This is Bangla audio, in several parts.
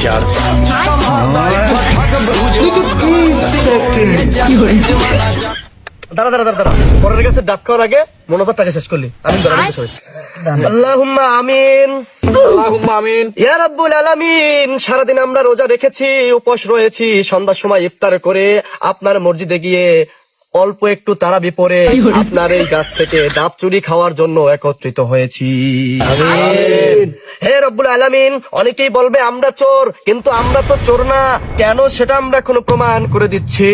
চার দাঁড়া দাঁড়া দাঁড়া দাঁড়া, পরের কাছে ডাক খাওয়ার আগে মনোজার টাকা শেষ করলি। আমি আল্লাহুম্মা আমিন, আল্লাহুম্মা আমিন। ইয়া রাব্বুল আলামিন। সারাদিন আমরা রোজা রেখেছি, উপোস রয়েছি, সন্ধ্যার সময় ইফতার করে আপনার মসজিদে গিয়ে অল্প একটু তারাবি পরে আপনার এই গাছ থেকে ডাব চুরি খাওয়ার জন্য একত্রিত হয়েছি। হে রব্বুল আলামিন, অনেকেই বলবে আমরা চোর, কিন্তু আমরা তো চোর না। কেন সেটা আমরা এখন প্রমাণ করে দিচ্ছি।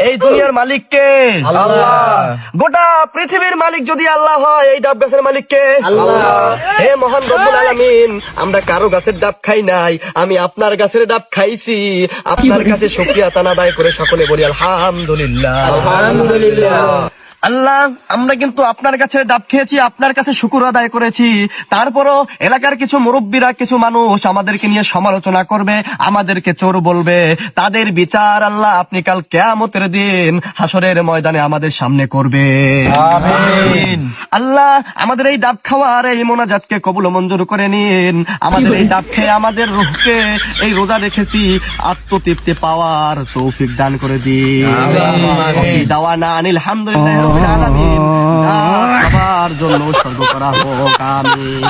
এই দুনিয়ার মালিক কে? আল্লাহ। গোটা পৃথিবীর মালিক যদি আল্লাহ হয়, এই ডাব গাছের মালিক কে? আল্লাহ। হে মহান রব্বুল আলামিন, আমরা কারো গাছের ডাব খাই নাই, আমি আপনার গাছের ডাব খাইছি। আপনার কাছে শুকরিয়া তানা আদায় করে সকলে বলি আলহামদুলিল্লাহ। আলহামদুলিল্লাহ। আল্লাহ, আমরা কিন্তু আপনার কাছে ডাব খেয়েছি, আপনার কাছে শুকর আদায় করেছি। তারপরও এলাকার কিছু মুরব্বীরা, কিছু মানুষ আমাদেরকে নিয়ে সমালোচনা করবে, আমাদেরকে চোর বলবে। তাদের বিচার আল্লাহ আপনি কাল কিয়ামতের দিন হাসরের ময়দানে আমাদের সামনে করবে। আমিন। আল্লাহ, আমাদের এই ডাব খাওয়ার এই মোনাজাতকে কবুল ও মঞ্জুর করে নিন। আমাদের এই ডাব খেয়ে আমাদের রূহকে এই রোজা রেখেছি আত্মতৃপ্তি পাওয়ার তৌফিক দান করে দিন। আমিন। দাওয়ানা আনিল হামদুলিল্লাহি রাব্বিল আলামিন। ডাব খাবার জন্য উৎসর্গ করা হোক। আমিন।